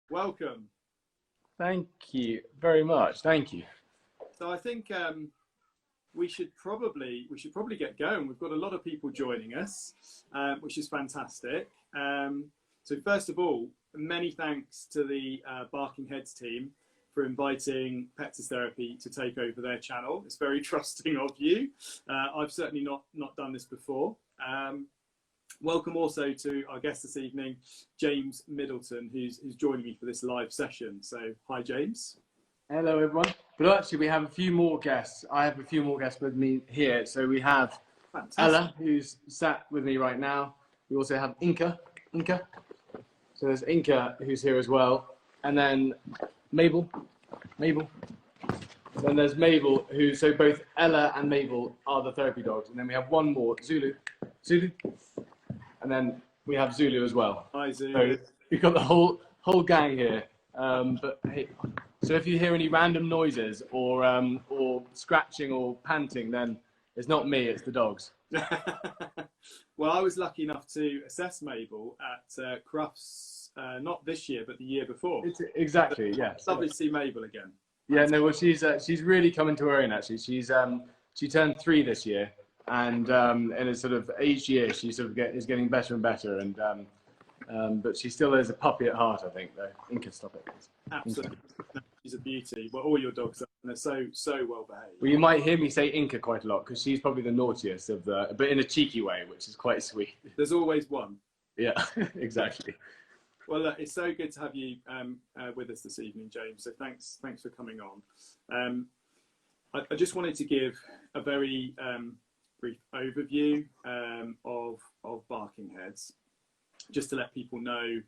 welcome. Thank you very much. Thank you. So I think we should probably get going. We've got a lot of people joining us, which is fantastic. So first of all, many thanks to the Barking Heads team for inviting Pets as Therapy to take over their channel. It's very trusting of you. I've certainly not done this before. Welcome also to our guest this evening, James Middleton, who's joining me for this live session. So hi, James. Hello, everyone. But actually, we have a few more guests. I have a few more guests with me here. So we have Ella, who's sat with me right now. We also have Inka. So there's Inka, who's here as well. And then Mabel. Then there's Mabel, so both Ella and Mabel are the therapy dogs. And then we have one more, Zulu. And then we have Zulu as well. Hi, Zulu. So we've got the whole gang here. But hey, so if you hear any random noises or scratching or panting, then it's not me, it's the dogs. Well, I was lucky enough to assess Mabel at Crufts, not this year, but the year before. Exactly, yeah. It's lovely to see Mabel again. Yeah, no, well, she's really coming to her own, actually. She turned 3 this year, and it's sort of each year she sort of is getting better and better, and but she still is a puppy at heart, I think, though. Inka, stop it. Absolutely. She's a beauty. Well, all your dogs are, and they're so well behaved. Well, you might hear me say Inka quite a lot, because she's probably the naughtiest of but in a cheeky way, which is quite sweet. There's always one. Yeah, exactly. Well, look, it's so good to have you with us this evening, James. So thanks for coming on. I just wanted to give a very brief overview of Barking Heads, just to let people know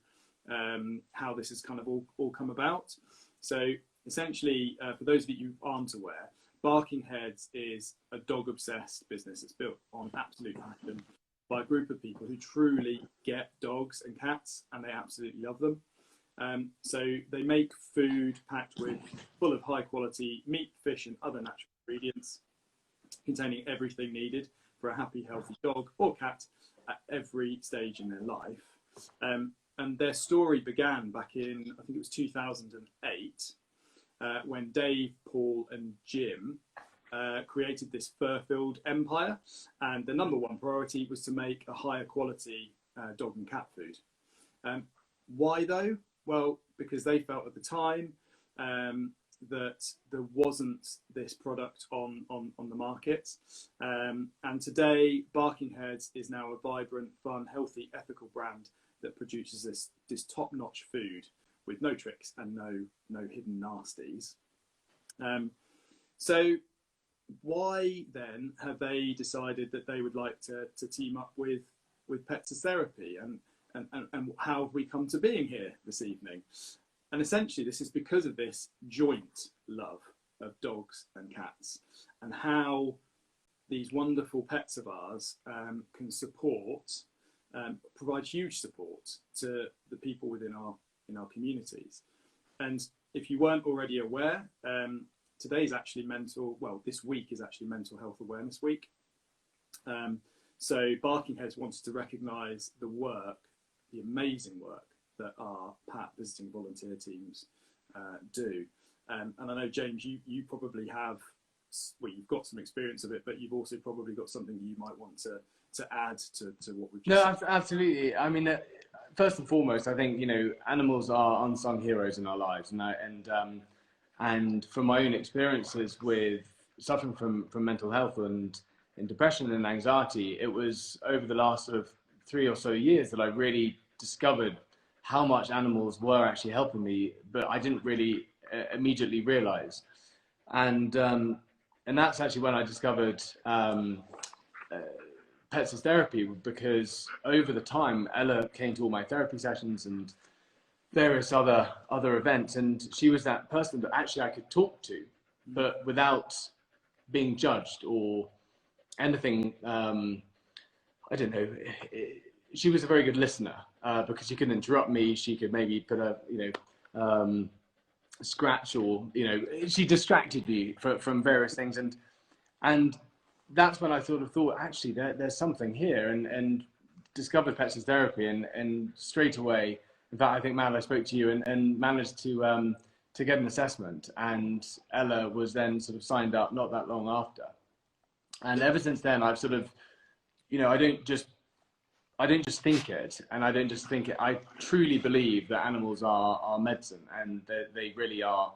how this has kind of all come about. So essentially, for those of you who aren't aware, Barking Heads is a dog-obsessed business. It's built on absolute passion by a group of people who truly get dogs and cats, and they absolutely love them. So they make food full of high quality meat, fish and other natural ingredients, containing everything needed for a happy, healthy dog or cat at every stage in their life. And their story began back in, I think it was 2008, when Dave, Paul and Jim created this fur-filled empire, and the number one priority was to make a higher quality dog and cat food. Why though? Well, because they felt at the time that there wasn't this product on the market, and today Barking Heads is now a vibrant, fun, healthy, ethical brand that produces this top-notch food with no tricks and no hidden nasties. So why then have they decided that they would like to team up with Pets as Therapy, and how have we come to being here this evening? And essentially this is because of this joint love of dogs and cats, and how these wonderful pets of ours can provide huge support to the people within our communities. And if you weren't already aware, today's actually this week is actually Mental Health Awareness Week. So Barking Heads wanted to recognise the amazing work that our PAT visiting volunteer teams do. And I know, James, you probably have, well, you've got some experience of it, but you've also probably got something you might want to add to what we've just said. No, absolutely. I mean, first and foremost, I think, animals are unsung heroes in our lives, and from my own experiences with suffering from mental health and depression and anxiety, it was over the last sort of 3 or so years that I really discovered how much animals were actually helping me, but I didn't really immediately realize. And that's actually when I discovered Pets as Therapy, because over the time Ella came to all my therapy sessions and various other events, and she was that person that actually I could talk to, but without being judged or anything. I don't know. She was a very good listener because she couldn't interrupt me. She could maybe put a scratch, or she distracted me from various things, and that's when I sort of thought, actually, there's something here, and discovered Pets as Therapy, and straight away In fact, I think, Mal, I spoke to you and managed to get an assessment, and Ella was then sort of signed up not that long after. And ever since then, I've sort of, I don't just think it, and I don't just think it. I truly believe that animals are medicine, and they really are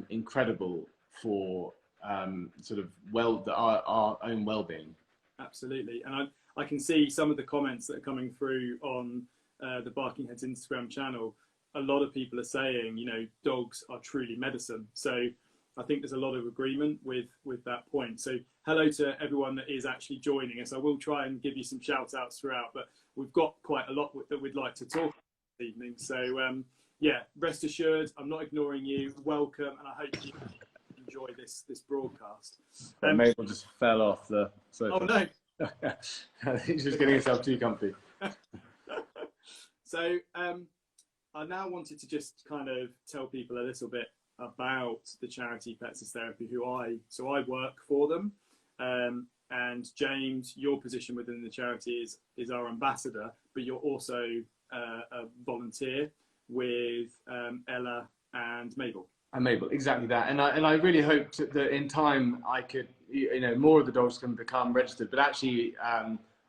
incredible for sort of our own well-being. Absolutely, and I can see some of the comments that are coming through on the Barking Heads Instagram channel. A lot of people are saying, dogs are truly medicine. So I think there's a lot of agreement with that point. So hello to everyone that is actually joining us. I will try and give you some shout outs throughout, but we've got quite a lot that we'd like to talk about this evening. So yeah, rest assured, I'm not ignoring you. Welcome, and I hope you enjoy this broadcast. Mabel just fell off the sofa. Oh no. He's just getting himself too comfy. So I now wanted to just kind of tell people a little bit about the charity Pets as Therapy, so I work for them. And James, your position within the charity is our ambassador, but you're also a volunteer with Ella and Mabel. And Mabel, exactly that. And I really hope that in time I could, more of the dogs can become registered. But actually,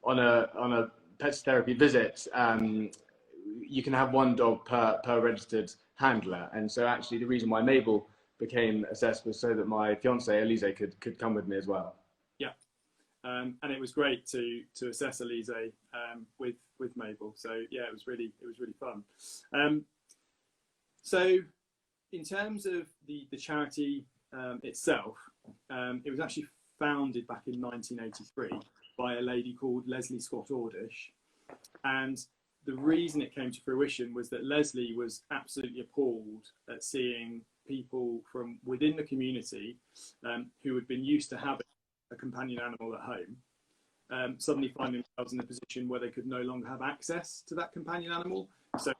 on a Pets Therapy visit, you can have one dog per registered handler. And so actually, the reason why Mabel became assessed was so that my fiance Elise could come with me as well. Yeah, and it was great to assess Elise with Mabel. So yeah, it was really fun. So in terms of the charity itself, it was actually founded back in 1983 by a lady called Leslie Scott Ordish, and the reason it came to fruition was that Leslie was absolutely appalled at seeing people from within the community who had been used to having a companion animal at home suddenly find themselves in a position where they could no longer have access to that companion animal. So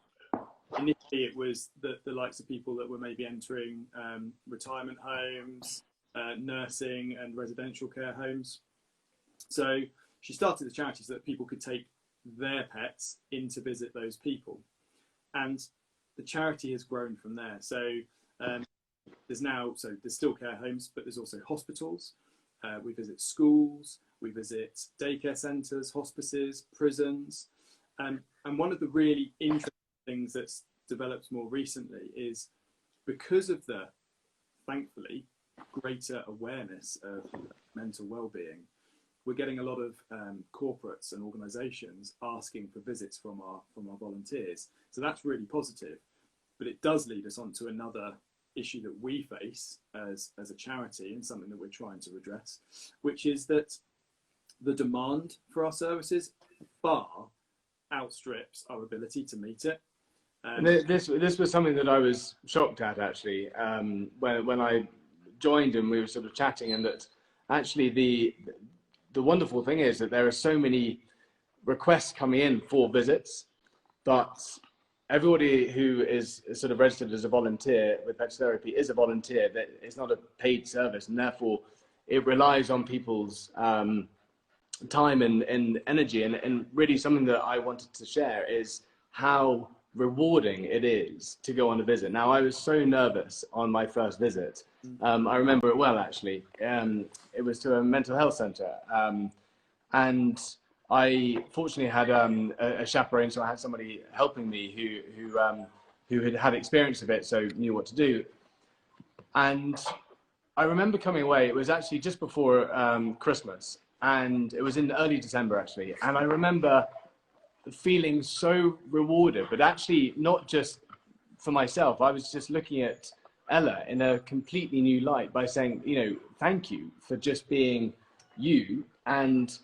initially it was the likes of people that were maybe entering retirement homes, nursing and residential care homes. So she started the charity so that people could take their pets in to visit those people, and the charity has grown from there. So there's still care homes, but there's also hospitals. We visit schools, we visit daycare centres, hospices, prisons, and one of the really interesting things that's developed more recently is because of the, thankfully, greater awareness of mental well-being, we're getting a lot of corporates and organisations asking for visits from our volunteers. So that's really positive, but it does lead us on to another issue that we face as a charity, and something that we're trying to address, which is that the demand for our services far outstrips our ability to meet it. This was something that I was shocked at, actually, when I joined and we were sort of chatting, and that actually the wonderful thing is that there are so many requests coming in for visits, but everybody who is sort of registered as a volunteer with Pets Therapy is a volunteer. That it's not a paid service, and therefore it relies on people's time and energy. And really something that I wanted to share is how rewarding it is to go on a visit. Now, I was so nervous on my first visit. I remember it well, actually. It was to a mental health centre, and I fortunately had a chaperone, so I had somebody helping me who had experience of it, so knew what to do. And I remember coming away. It was actually just before Christmas, and it was in early December, actually. And I remember feeling so rewarded, but actually not just for myself. I was just looking at Ella in a completely new light by saying, thank you for just being you. And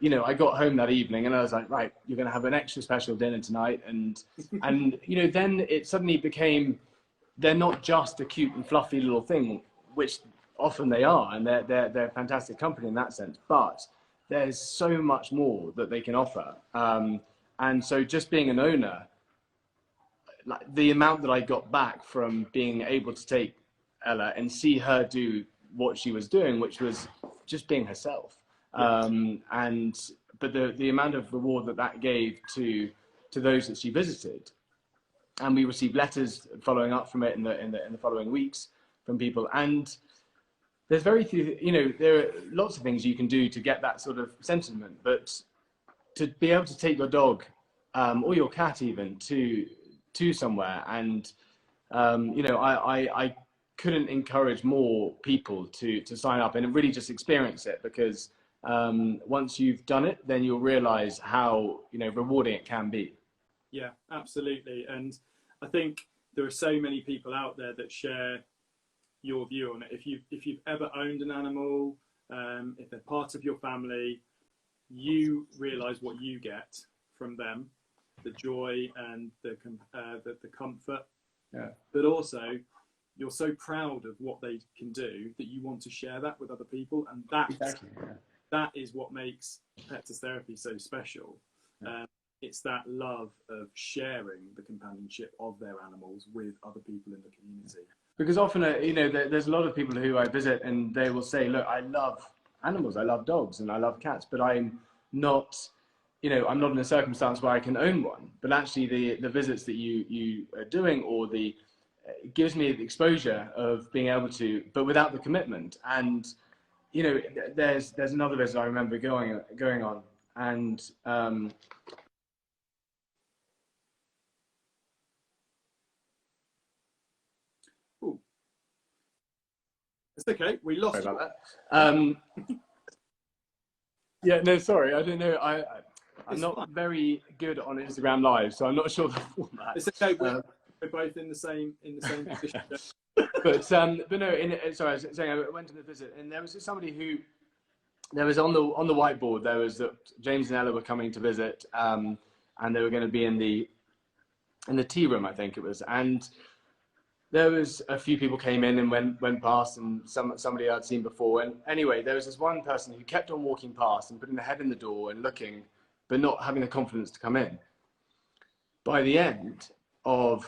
I got home that evening and I was like, right, you're going to have an extra special dinner tonight. And then it suddenly became, they're not just a cute and fluffy little thing, which often they are, and they're fantastic company in that sense, but there's so much more that they can offer. And so just being an owner, like the amount that I got back from being able to take Ella and see her do what she was doing, which was just being herself. But the amount of reward that gave to those that she visited and we received letters following up from it in the following weeks from people. And there's very few, there are lots of things you can do to get that sort of sentiment, but to be able to take your dog or your cat even to somewhere, and I couldn't encourage more people to sign up and really just experience it, because once you've done it, then you'll realize how rewarding it can be. Yeah, absolutely. And I think there are so many people out there that share your view on it. If you've ever owned an animal, if they're part of your family, you realize what you get from them, the joy and the comfort. Yeah. But also, you're so proud of what they can do that you want to share that with other people, and that is what makes Pets as Therapy so special. It's that love of sharing the companionship of their animals with other people in the community. Because often, there's a lot of people who I visit and they will say, look, I love animals, I love dogs and I love cats, but I'm not, I'm not in a circumstance where I can own one. But actually the visits that you are doing, or it gives me the exposure of being able to, but without the commitment. And, there's another visit I remember going on, and it's okay. We lost. Sorry about that. Yeah, no, sorry. I don't know. I'm not very good on Instagram Live, so I'm not sure the format. It's okay. We're both in the same position. But no. Sorry, I was saying I went to the visit, and there was just somebody who there was on the whiteboard. There was that James and Ella were coming to visit, and they were going to be in the tea room, I think it was, and there was a few people came in and went past, and somebody I'd seen before. And anyway, there was this one person who kept on walking past and putting their head in the door and looking, but not having the confidence to come in. By the end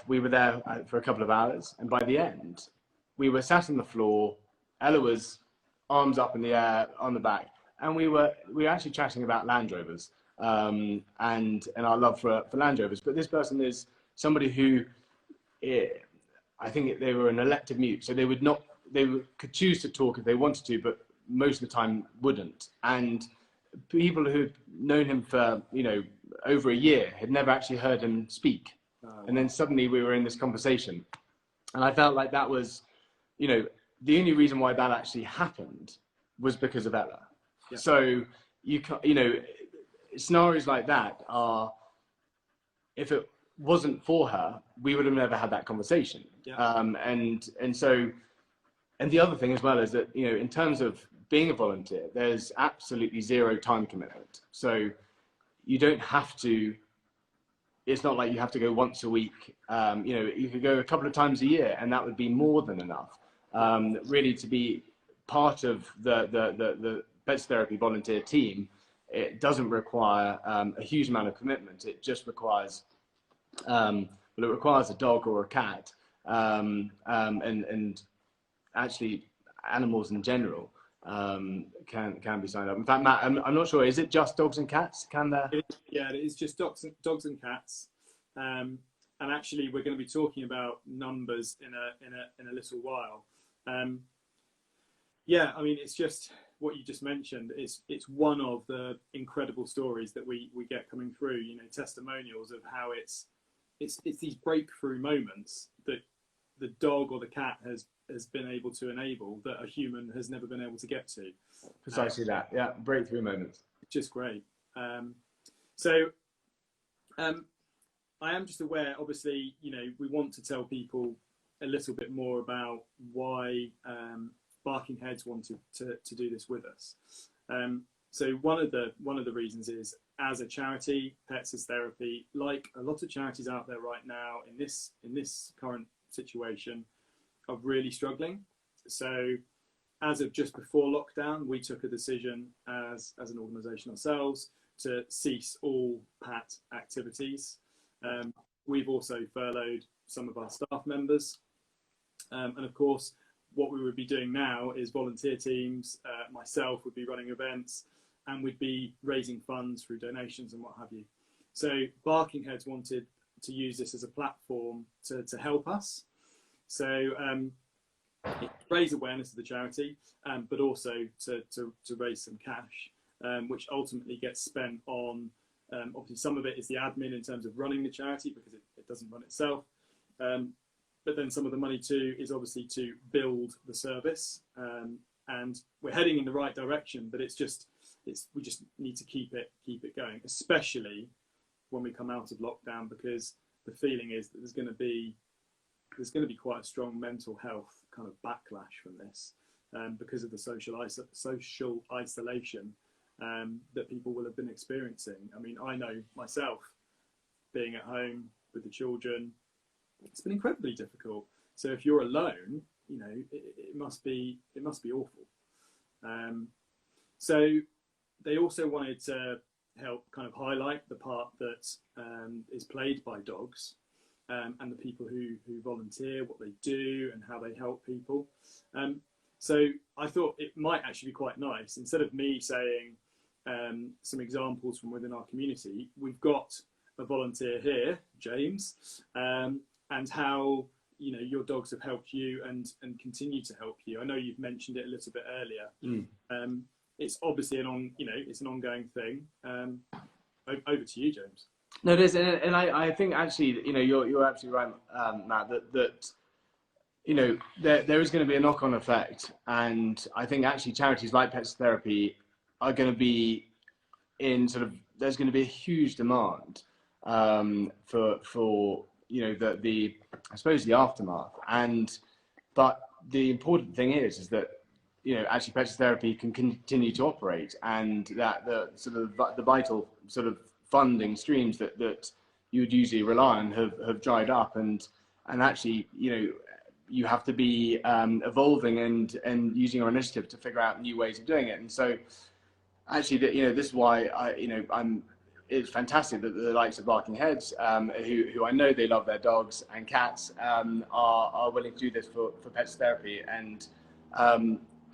we were there for a couple of hours, and by the end, we were sat on the floor. Ella was arms up in the air on the back, and we were actually chatting about Land Rovers and our love for Land Rovers. But this person is somebody who, I think they were an elective mute, so could choose to talk if they wanted to, but most of the time wouldn't. And people who'd known him for over a year had never actually heard him speak. And then suddenly we were in this conversation, and I felt like that was, the only reason why that actually happened was because of Ella. Yeah. So scenarios like that are, if it wasn't for her, we would have never had that conversation. Yeah. And the other thing as well is that, in terms of being a volunteer, there's absolutely zero time commitment. So you don't have to, it's not like you have to go once a week. You could go a couple of times a year, and that would be more than enough, really, to be part of the Pets Therapy volunteer team. It doesn't require a huge amount of commitment. It just requires, it requires a dog or a cat, and actually animals in general can be signed up. In fact, Matt, I'm not sure. Is it just dogs and cats? Yeah, it is just dogs and cats. And actually, we're going to be talking about numbers in a little while. Yeah, I mean, it's just what you just mentioned. It's one of the incredible stories that we get coming through. Testimonials of how it's these breakthrough moments that the dog or the cat has been able to enable that a human has never been able to get to. Precisely that. Yeah, breakthrough moments. Just great. I am just aware, obviously, we want to tell people a little bit more about why Barking Heads wanted to do this with us. So one of the reasons is, as a charity, Pets as Therapy, like a lot of charities out there right now in this current situation, are really struggling. So as of just before lockdown, we took a decision as an organisation ourselves to cease all PAT activities. We've also furloughed some of our staff members. And of course, what we would be doing now is volunteer teams, myself would be running events, and we'd be raising funds through donations and what have you. So Barking Heads wanted to use this as a platform to help us. So raise awareness of the charity, but also to raise some cash, which ultimately gets spent on, obviously some of it is the admin in terms of running the charity, because it doesn't run itself. But then some of the money too is obviously to build the service, and we're heading in the right direction, but we just need to keep it going, especially when we come out of lockdown, because the feeling is that there's going to be quite a strong mental health kind of backlash from this, because of the social isolation that people will have been experiencing. I mean, I know myself, being at home with the children, it's been incredibly difficult. So if you're alone, you know, it must be awful. So they also wanted to help kind of highlight the part that is played by dogs, and the people who volunteer, what they do and how they help people. So I thought it might actually be quite nice, instead of me saying some examples from within our community, we've got a volunteer here, James, and how, you know, your dogs have helped you and continue to help you. I know you've mentioned it a little bit earlier. It's obviously it's an ongoing thing. Over to you, James. No, it is, and I think actually, you know, you're absolutely right, Matt. That you know, there is going to be a knock-on effect, and I think actually charities like Pets Therapy are going to be in sort of, there's going to be a huge demand for you know, the I suppose the aftermath, but the important thing is that, you know, actually Pets Therapy can continue to operate, and that the sort of the vital sort of funding streams that you would usually rely on have dried up, and actually, you know, you have to be evolving and using your initiative to figure out new ways of doing it. And so actually, you know, this is why it's fantastic that the likes of Barking Heads, who I know they love their dogs and cats, are willing to do this for Pets Therapy. And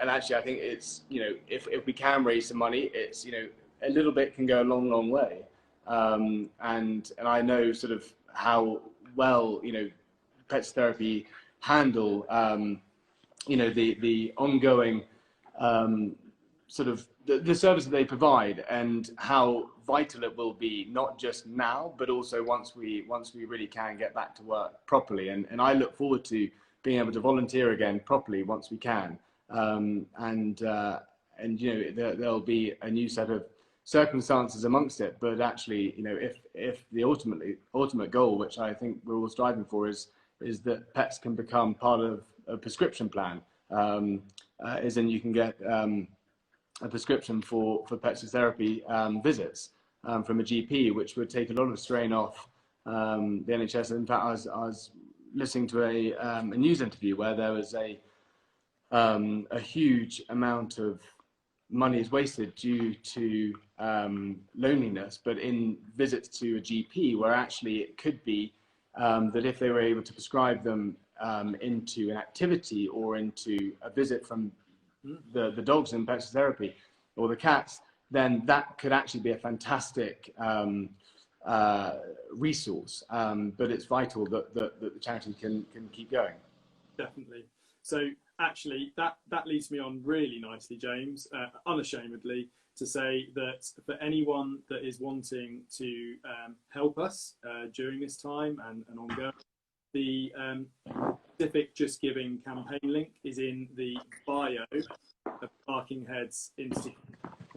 actually, I think it's, you know, if we can raise some money, it's, you know, a little bit can go a long way. And I know sort of how well, you know, Pets Therapy handle, you know, the ongoing sort of the service that they provide, and how vital it will be, not just now, but also once we really can get back to work properly. And I look forward to being able to volunteer again properly once we can. And you know, there'll be a new set of circumstances amongst it, but actually, you know, if the ultimate goal, which I think we're all striving for, is that pets can become part of a prescription plan, as in you can get a prescription for Pets Therapy visits from a GP, which would take a lot of strain off the NHS. In fact, I was listening to a news interview where there was a huge amount of money is wasted due to loneliness, but in visits to a GP, where actually it could be that if they were able to prescribe them into an activity or into a visit from the dogs in Pets Therapy or the cats, then that could actually be a fantastic resource. But it's vital that the charity can keep going. Definitely. So actually, that leads me on really nicely, James, unashamedly, to say that for anyone that is wanting to help us during this time and ongoing, the specific Just Giving campaign link is in the bio of Barking Heads Institute.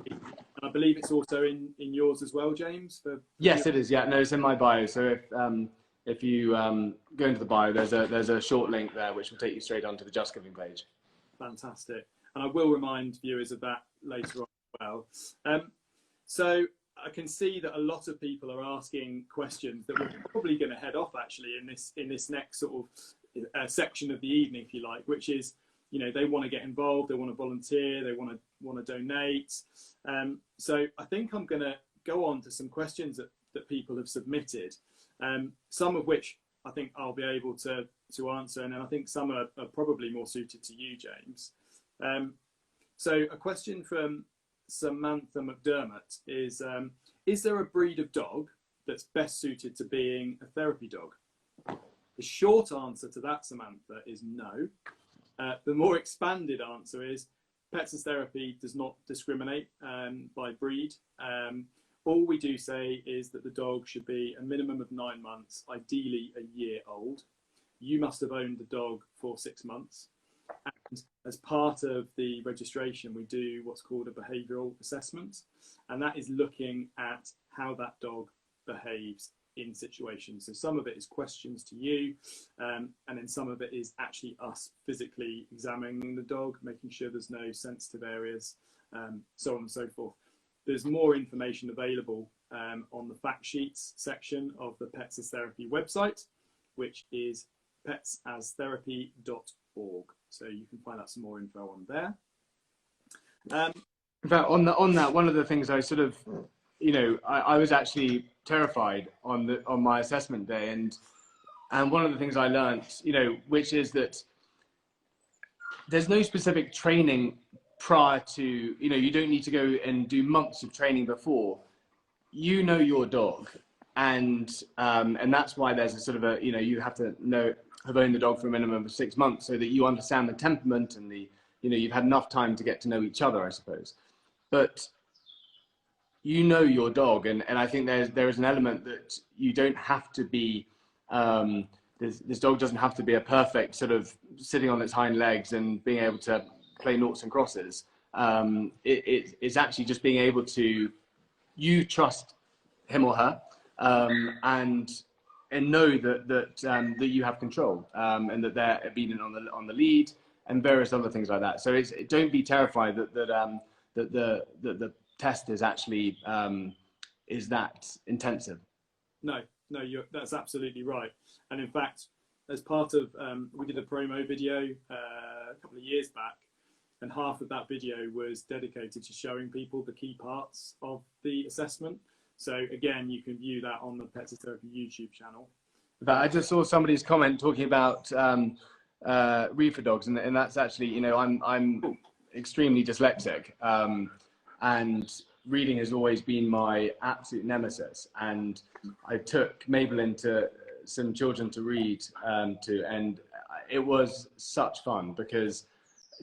And I believe it's also in yours as well, James? Yes, it is. Yeah, no, it's in my bio. So if you go into the bio, there's a short link there which will take you straight onto the Just Giving page. Fantastic. And I will remind viewers of that later on as well. So I can see that a lot of people are asking questions that we're probably going to head off actually in this next sort of section of the evening, if you like, which is, you know, they want to get involved, they want to volunteer, they want to donate. So I think I'm going to go on to some questions that people have submitted, some of which I think I'll be able to answer, and then I think some are probably more suited to you, James. So a question from Samantha McDermott is there a breed of dog that's best suited to being a therapy dog? The short answer to that, Samantha, is no. The more expanded answer is Pets as Therapy does not discriminate by breed. All we do say is that the dog should be a minimum of 9 months, ideally a year old. You must have owned the dog for 6 months. And as part of the registration, we do what's called a behavioural assessment. And that is looking at how that dog behaves in situations. So some of it is questions to you, and then some of it is actually us physically examining the dog, making sure there's no sensitive areas, so on and so forth. There's more information available on the fact sheets section of the Pets as Therapy website, which is petsastherapy.org. So you can find out some more info on there. In fact, on that, one of the things I sort of, I was actually terrified on my assessment day, and one of the things I learned, which is that there's no specific training prior to, you don't need to go and do months of training before. You know your dog, and that's why there's a sort of a, you have to have owned the dog for a minimum of 6 months so that you understand the temperament and you've had enough time to get to know each other, I suppose. But you know your dog, and I think there is an element that you don't have to be, this dog doesn't have to be a perfect sort of sitting on its hind legs and being able to play noughts and crosses. It's actually just being able to, you trust him or her, and know that you have control, and that they're obedient on the lead and various other things like that. So don't be terrified that the test is actually is that intensive. No, that's absolutely right. And in fact, as part of, we did a promo video a couple of years back, and half of that video was dedicated to showing people the key parts of the assessment. So again, you can view that on the Pets as Therapy YouTube channel. But I just saw somebody's comment talking about reefer dogs, and that's actually, I'm extremely dyslexic, and reading has always been my absolute nemesis. And I took Mabel into some children to read to, and it was such fun because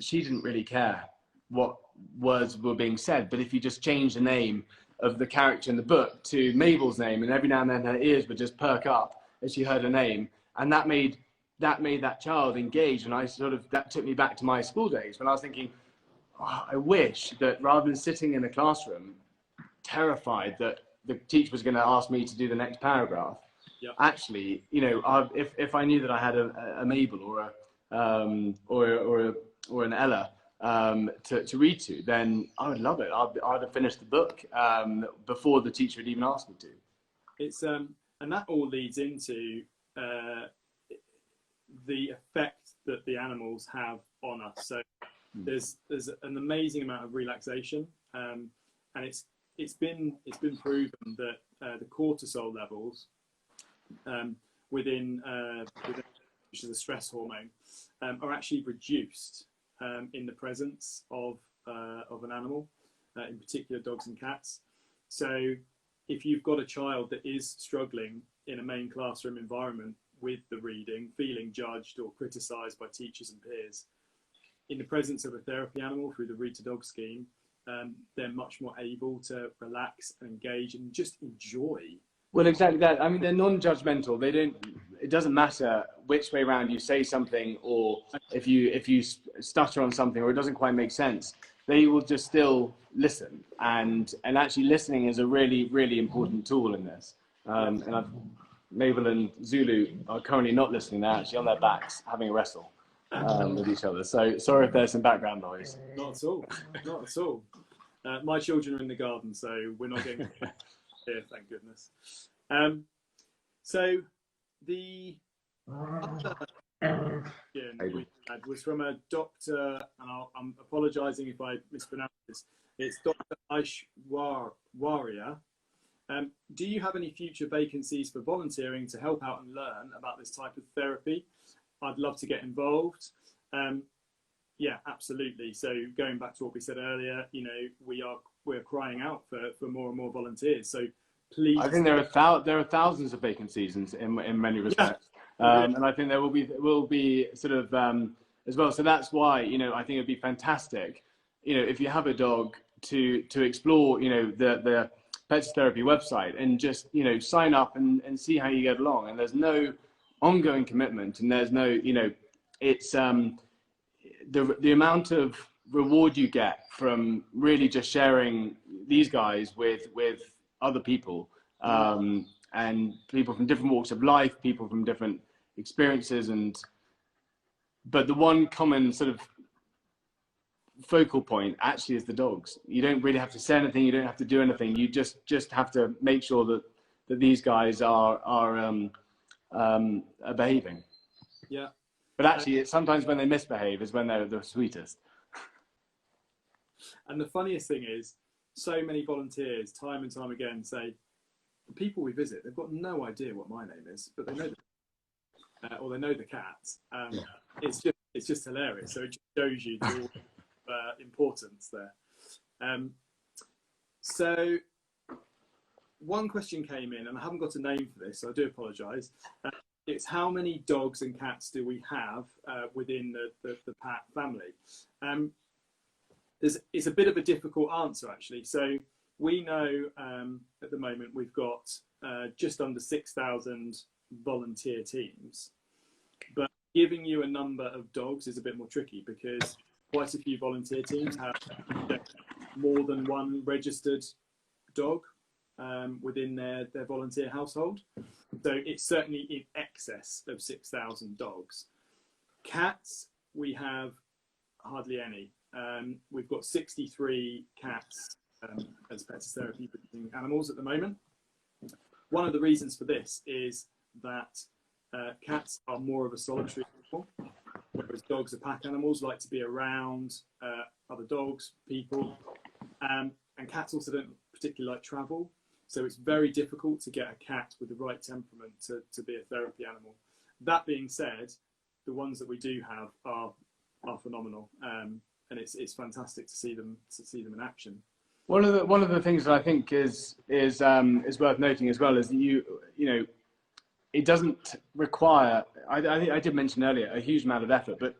she didn't really care what words were being said, but if you just change the name of the character in the book to Mabel's name, and every now and then her ears would just perk up as she heard her name, and that made that child engage. And that took me back to my school days when I was thinking, oh, I wish that rather than sitting in a classroom terrified that the teacher was going to ask me to do the next paragraph, yep, actually, if I knew that I had a Mabel or an Ella to read to, then I would love it. I'd have finished the book before the teacher had even asked me to. It's and that all leads into the effect that the animals have on us. So there's an amazing amount of relaxation, and it's been proven that the cortisol levels within which is a stress hormone, are actually reduced in the presence of an animal, in particular dogs and cats. So if you've got a child that is struggling in a main classroom environment with the reading, feeling judged or criticised by teachers and peers, in the presence of a therapy animal through the Read to Dog scheme, they're much more able to relax and engage and just enjoy. Well, exactly that. I mean, they're non-judgmental. It doesn't matter which way around you say something, or if you stutter on something or it doesn't quite make sense, they will just still listen. And actually listening is a really, really important tool in this. And Mabel and Zulu are currently not listening. They're actually on their backs having a wrestle with each other. So sorry if there's some background noise. Not at all. Not at all. My children are in the garden, so we're not getting here, thank goodness. So the other question we had was from a doctor, and I'm apologising if I mispronounce this. It's Dr. Aishwarya. Do you have any future vacancies for volunteering to help out and learn about this type of therapy? I'd love to get involved. Yeah, absolutely. So going back to what we said earlier, we're crying out for more and more volunteers. So please. I think there are thousands of vacancies in many respects, and I think there will be sort of as well. So that's why, you know, I think it'd be fantastic, you know, if you have a dog to explore, you know, the Pets Therapy website and just, you know, sign up and see how you get along. And there's no ongoing commitment, and there's no, you know, it's the amount of reward you get from really just sharing these guys with other people, and people from different walks of life, people from different experiences, but the one common sort of focal point actually is the dogs. You don't really have to say anything, you don't have to do anything, you just have to make sure that these guys are behaving. Yeah. But actually, it's sometimes when they misbehave is when they're the sweetest. And the funniest thing is, so many volunteers, time and time again, say the people we visit, they've got no idea what my name is, but they know or they know the cat. Yeah. It's just hilarious. So it just shows you the importance there. So one question came in, and I haven't got a name for this, so I do apologise. It's how many dogs and cats do we have within the Pat family? It's a bit of a difficult answer, actually. So we know at the moment we've got just under 6,000 volunteer teams, but giving you a number of dogs is a bit more tricky because quite a few volunteer teams have more than one registered dog within their volunteer household. So it's certainly in excess of 6,000 dogs. Cats, we have hardly any. We've got 63 cats as Pets Therapy visiting animals at the moment. One of the reasons for this is that cats are more of a solitary animal, whereas dogs are pack animals, like to be around other dogs, people, and cats also don't particularly like travel. So it's very difficult to get a cat with the right temperament to be a therapy animal. That being said, the ones that we do have are phenomenal, and it's fantastic to see them in action. One of the things that I think is worth noting as well is that you know, it doesn't require, I did mention earlier, a huge amount of effort, but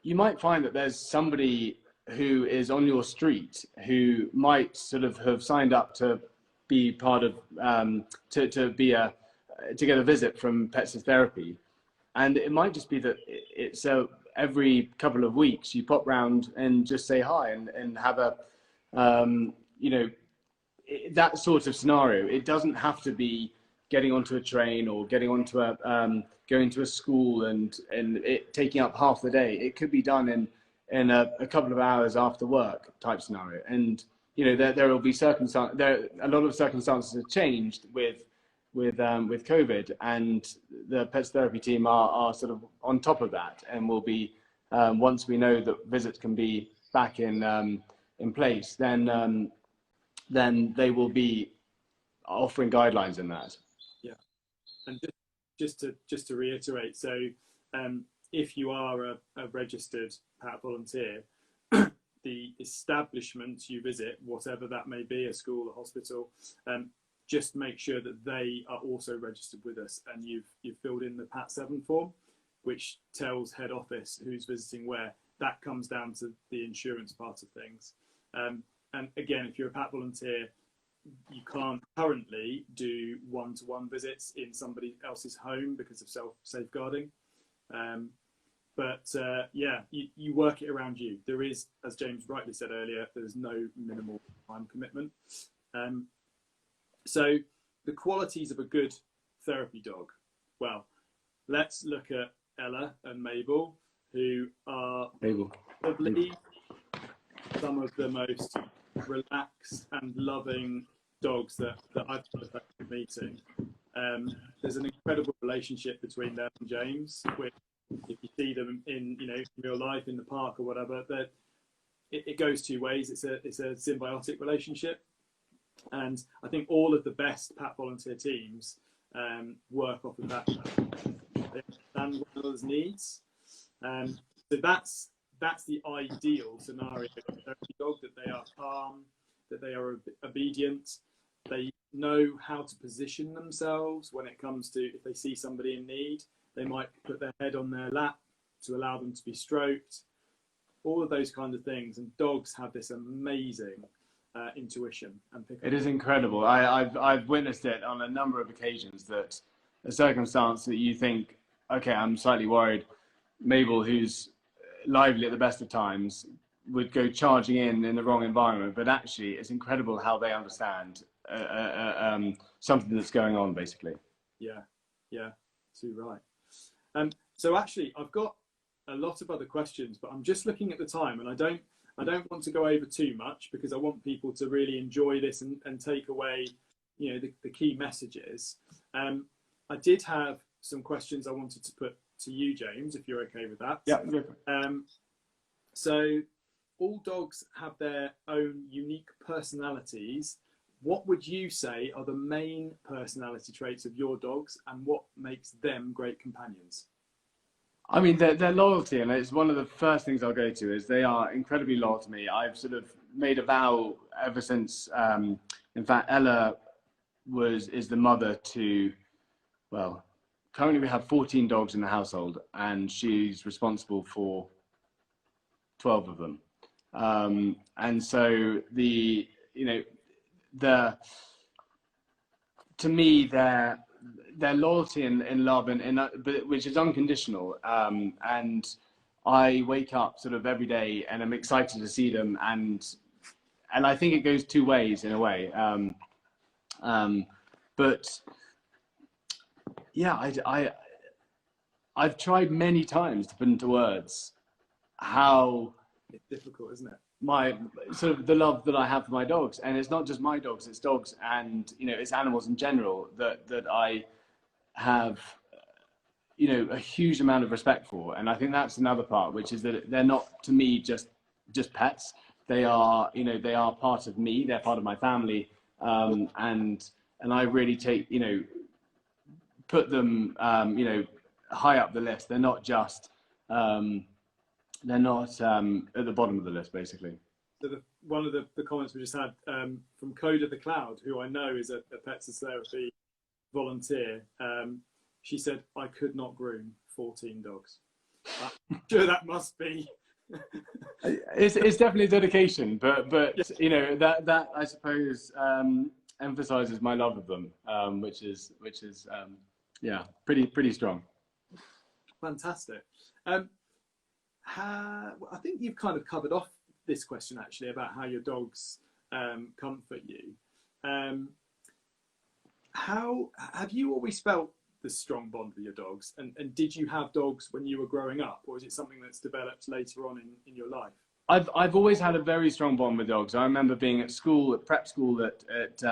you might find that there's somebody who is on your street who might sort of have signed up to be part of, to get a visit from Pets Therapy. And it might just be that it's every couple of weeks you pop round and just say hi and have a, you know, that sort of scenario. It doesn't have to be getting onto a train or getting onto going to a school and it taking up half the day. It could be done in a couple of hours after work type scenario. And you know, there will be a lot of circumstances have changed with COVID, and the Pets Therapy team are sort of on top of that, and will be once we know that visits can be back in place, then they will be offering guidelines in that. Yeah, and just to reiterate, so if you are a registered PAT volunteer, the establishment you visit, whatever that may be, a school, a hospital, just make sure that they are also registered with us, and you've filled in the PAT 7 form, which tells head office who's visiting where. That comes down to the insurance part of things. And again, if you're a PAT volunteer, you can't currently do one-to-one visits in somebody else's home because of safeguarding. But yeah, you work it around you. There is, as James rightly said earlier, there's no minimal time commitment. So the qualities of a good therapy dog. Well, let's look at Ella and Mabel, who are probably some of the most relaxed and loving dogs that I've ever meeting. There's an incredible relationship between them and James, which if you see them in real life in the park or whatever, that it goes two ways. It's a symbiotic relationship, and I think all of the best PAT volunteer teams work off of that. They understand one another's needs, so that's the ideal scenario for a therapy dog, that they are calm, that they are obedient, they know how to position themselves when it comes to if they see somebody in need. They might put their head on their lap to allow them to be stroked. All of those kind of things. And dogs have this amazing intuition and pick up. It is incredible. I've witnessed it on a number of occasions, that a circumstance that you think, okay, I'm slightly worried, Mabel, who's lively at the best of times, would go charging in the wrong environment, but actually it's incredible how they understand something that's going on, basically. Yeah, too right. So actually, I've got a lot of other questions, but I'm just looking at the time, and I don't want to go over too much, because I want people to really enjoy this and take away, you know, the key messages. I did have some questions I wanted to put to you, James, if you're okay with that. Yeah. So all dogs have their own unique personalities. What would you say are the main personality traits of your dogs, and what makes them great companions? I mean, their loyalty, and it's one of the first things I'll go to, is they are incredibly loyal to me. I've sort of made a vow ever since, in fact, Ella is the mother to, well, currently we have 14 dogs in the household, and she's responsible for 12 of them. And so to me, their loyalty and love, but which is unconditional. And I wake up sort of every day and I'm excited to see them. And I think it goes two ways in a way. But yeah, I've tried many times to put into words how it's difficult, isn't it? My sort of the love that I have for my dogs, and it's not just my dogs, it's dogs, and it's animals in general that I have a huge amount of respect for. And I think that's another part, which is that they're not to me just pets. They are they are part of me, they're part of my family, and I really take put them high up the list. They're not just they're not at the bottom of the list, basically. So one of the comments we just had from Coda the Cloud, who I know is a pets therapy volunteer, she said, I could not groom 14 dogs. I'm sure that must be. it's definitely dedication, but yes. That I suppose emphasizes my love of them, which is pretty strong. Fantastic. I think you've kind of covered off this question actually about how your dogs comfort you. How have you always felt this strong bond with your dogs, and did you have dogs when you were growing up, or is it something that's developed later on in your life? I've always had a very strong bond with dogs. I remember being at school, at prep school, at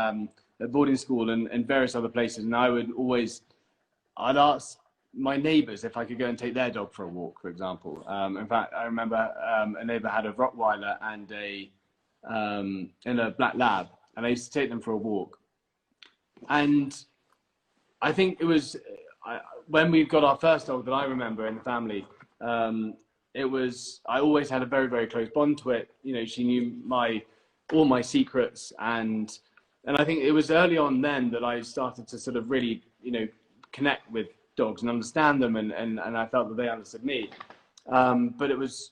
boarding school, and various other places, and I'd ask my neighbours if I could go and take their dog for a walk, for example. In fact, I remember a neighbour had a Rottweiler and a black lab, and I used to take them for a walk. And I think it was when we got our first dog that I remember in the family. I always had a very, very close bond to it. She knew all my secrets, and I think it was early on then that I started to sort of really connect with dogs and understand them, and I felt that they understood me. But it's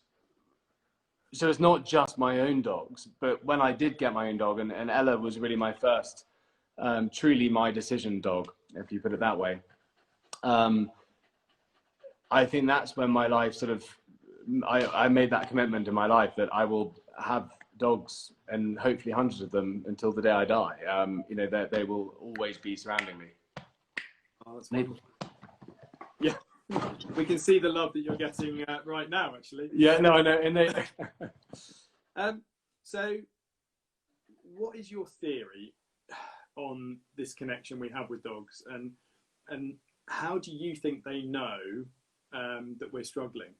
not just my own dogs, but when I did get my own dog, and Ella was really my first truly my decision dog, if you put it that way. I think that's when my life sort of, I made that commitment in my life that I will have dogs, and hopefully hundreds of them, until the day I die. That they will always be surrounding me. Oh, that's wonderful. Yeah, we can see the love that you're getting right now, actually. Yeah, no, I know. So, what is your theory on this connection we have with dogs, and how do you think they know that we're struggling?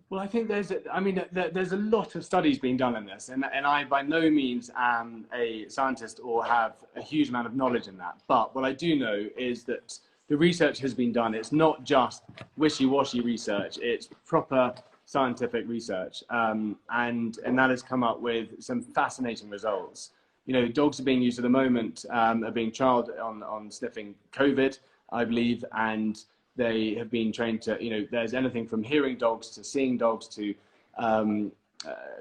Well, I think there's a lot of studies being done in this, and I by no means am a scientist or have a huge amount of knowledge in that. But what I do know is that the research has been done. It's not just wishy-washy research. It's proper scientific research, and that has come up with some fascinating results. dogs are being used at the moment, are being trialed on sniffing COVID, I believe, and they have been trained to, there's anything from hearing dogs to seeing dogs to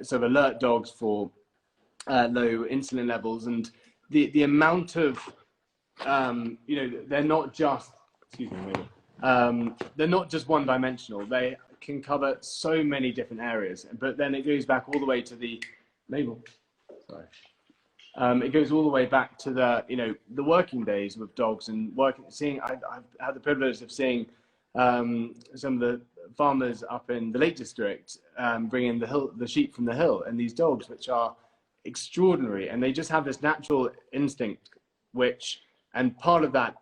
sort of alert dogs for low insulin levels. And the amount of, they're not just, excuse me, they're not just one dimensional. They can cover so many different areas, but then it goes back all the way to the label. Sorry. It goes all the way back to the working days with dogs and I've had the privilege of seeing some of the farmers up in the Lake District bringing the sheep from the hill, and these dogs, which are extraordinary, and they just have this natural instinct, and part of that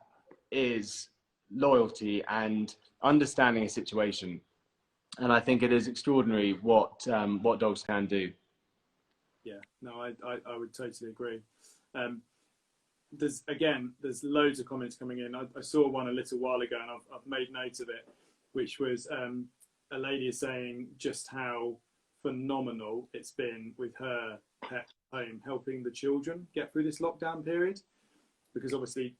is loyalty and understanding a situation. And I think it is extraordinary what dogs can do. Yeah, no, I would totally agree. There's loads of comments coming in. I saw one a little while ago, and I've made note of it, which was a lady is saying just how phenomenal it's been with her pet home, helping the children get through this lockdown period, because obviously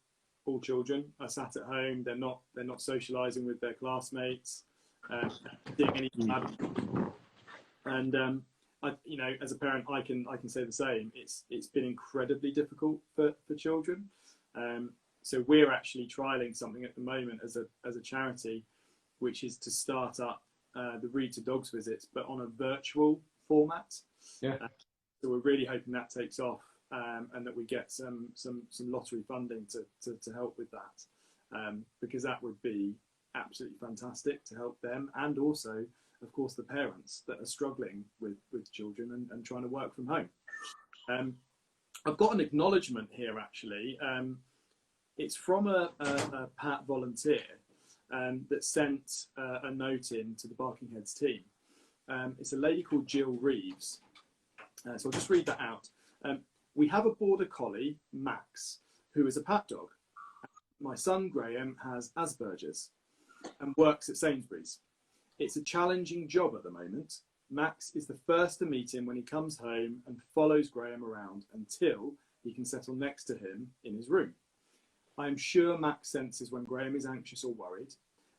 all children are sat at home. They're not socialising with their classmates, doing anything. And as a parent, I can say the same. It's been incredibly difficult for children. So we're actually trialing something at the moment as a charity, which is to start up the Read to Dogs visits, but on a virtual format. Yeah. So we're really hoping that takes off, and that we get some lottery funding to help with that, because that would be absolutely fantastic to help them, and also, of course, the parents that are struggling with children and trying to work from home. I've got an acknowledgement here, actually. It's from a Pat volunteer that sent a note in to the Barking Heads team. It's a lady called Jill Reeves. So I'll just read that out. We have a border collie, Max, who is a pat dog. My son, Graham, has Asperger's and works at Sainsbury's. It's a challenging job at the moment. Max is the first to meet him when he comes home and follows Graham around until he can settle next to him in his room. I am sure Max senses when Graham is anxious or worried.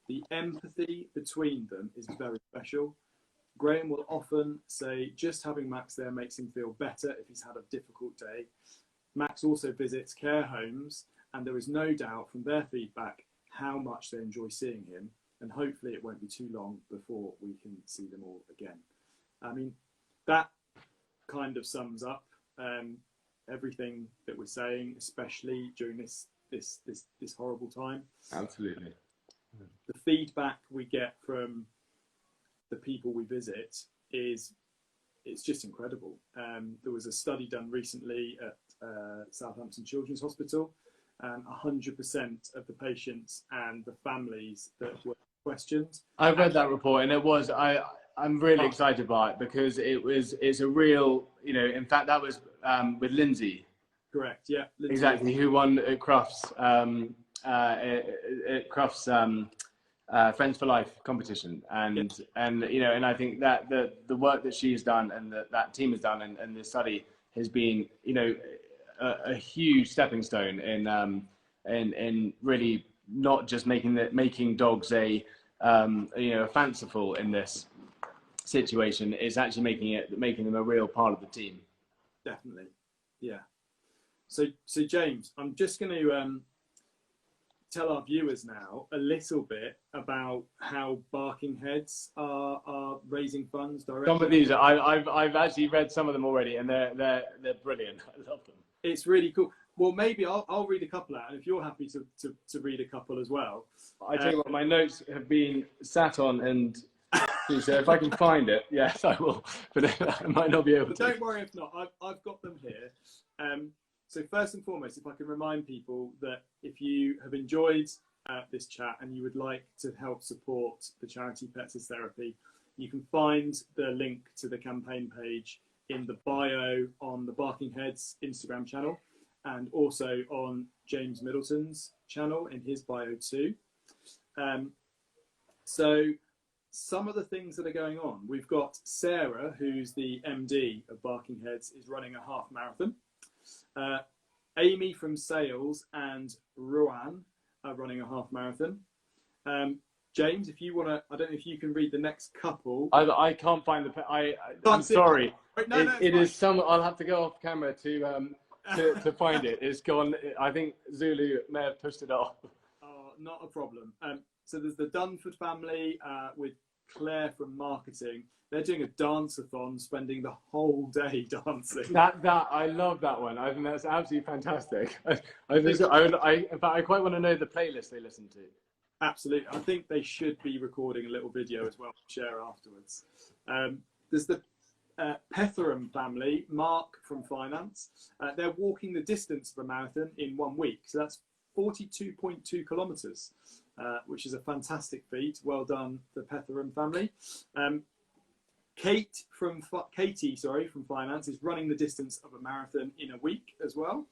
The empathy between them is very special. Graham will often say just having Max there makes him feel better if he's had a difficult day. Max also visits care homes, and there is no doubt from their feedback how much they enjoy seeing him, and hopefully it won't be too long before we can see them all again. I mean, that kind of sums up everything that we're saying, especially during this horrible time. Absolutely. The feedback we get from the people we visit it's just incredible. There was a study done recently at Southampton Children's Hospital. 100% of the patients and the families that were questioned. I read that report, and I'm really excited by it, because it's a real, in fact, that was with Lindsay. Correct, yeah. Lindsay. Exactly, who won at Crufts, Friends for Life competition. And I think that the work that she has done and that team has done and the study has been, a huge stepping stone in really not just making dogs a fanciful in this situation. It's actually making them a real part of the team. Definitely, yeah. So James, I'm just going to tell our viewers now a little bit about how Barking Heads are raising funds directly. Some of these, I've actually read some of them already, and they're brilliant. I love them. It's really cool. Well, maybe I'll read a couple out, and if you're happy to read a couple as well. I tell you what, my notes have been sat on, and so if I can find it, yes, I will. But I might not be able to. Don't worry if not. I've got them here. So first and foremost, if I can remind people that if you have enjoyed this chat and you would like to help support the charity Pets is Therapy, you can find the link to the campaign page in the bio on the Barking Heads Instagram channel, and also on James Middleton's channel in his bio too. So some of the things that are going on, we've got Sarah, who's the MD of Barking Heads, is running a half marathon. Amy from sales and Rowan are running a half marathon. James, if you want to, I don't know if you can read the next couple. I can't find I'm sorry. No, It is some. I'll have to go off camera to find it. It's gone. I think Zulu may have pushed it off. Oh, not a problem. So there's the Dunford family with Claire from marketing. They're doing a dance-a-thon, spending the whole day dancing. That I love that one. I think that's absolutely fantastic. In fact, I quite want to know the playlist they listen to. Absolutely. I think they should be recording a little video as well to share afterwards. There's the Petherham family, Mark from finance. They're walking the distance of a marathon in 1 week. So that's 42.2 kilometres, which is a fantastic feat. Well done, the Petherham family. Katie from finance is running the distance of a marathon in a week as well.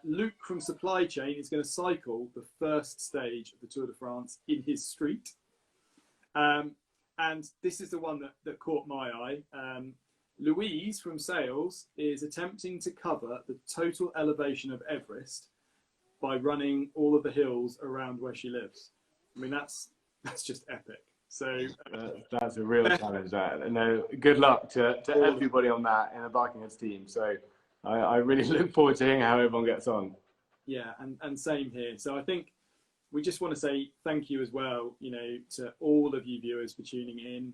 Luke from supply chain is going to cycle the first stage of the Tour de France in his street. And this is the one that caught my eye. Louise from sales is attempting to cover the total elevation of Everest by running all of the hills around where she lives. I mean, that's just epic. So that's a real challenge. No, good luck to everybody on that in the Barkingheads team. So I really look forward to hearing how everyone gets on. Yeah, and same here. So I think we just want to say thank you as well, to all of you viewers for tuning in.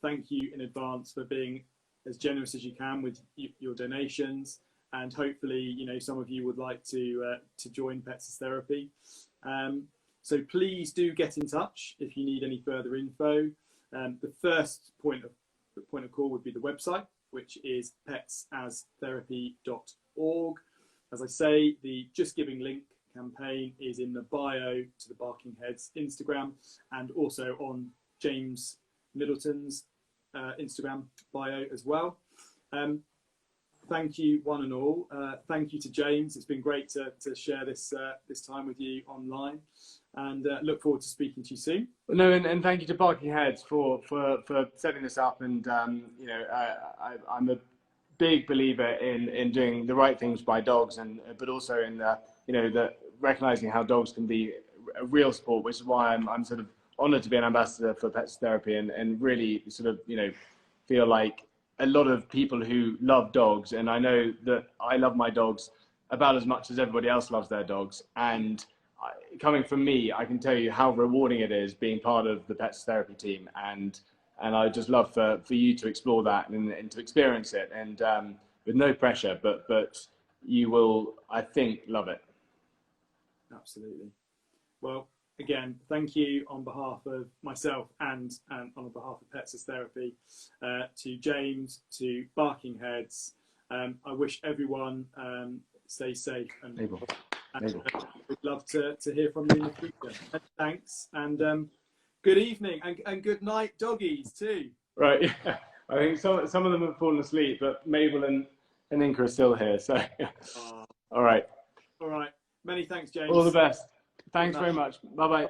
Thank you in advance for being as generous as you can with your donations, and hopefully, some of you would like to join Pets as Therapy. So please do get in touch if you need any further info. The first point of call would be the website, which is petsastherapy.org. As I say, the Just Giving link campaign is in the bio to the Barkingheads Instagram, and also on James Middleton's Instagram bio as well. Thank you, one and all. Thank you to James. It's been great to share this time with you online, and look forward to speaking to you soon. No, and thank you to Barkingheads for setting this up. And I'm a big believer in doing the right things by dogs, but also in the recognizing how dogs can be a real support, which is why I'm sort of honoured to be an ambassador for Pets Therapy, and really sort of feel like a lot of people who love dogs, and I know that I love my dogs about as much as everybody else loves their dogs, and coming from me, I can tell you how rewarding it is being part of the Pets Therapy team, and I just love for you to explore that and to experience it, and with no pressure, but you will, I think, love it. Absolutely. Well, again, thank you on behalf of myself and on behalf of Pets as Therapy, to James, to Barkingheads. I wish everyone stays safe, and we'd love to hear from you in the future. Thanks, and good evening and good night, doggies too. Right, I think some of them have fallen asleep, but Mabel and Inka are still here. So, all right. Many thanks, James. All the best. Thanks very much. Bye bye.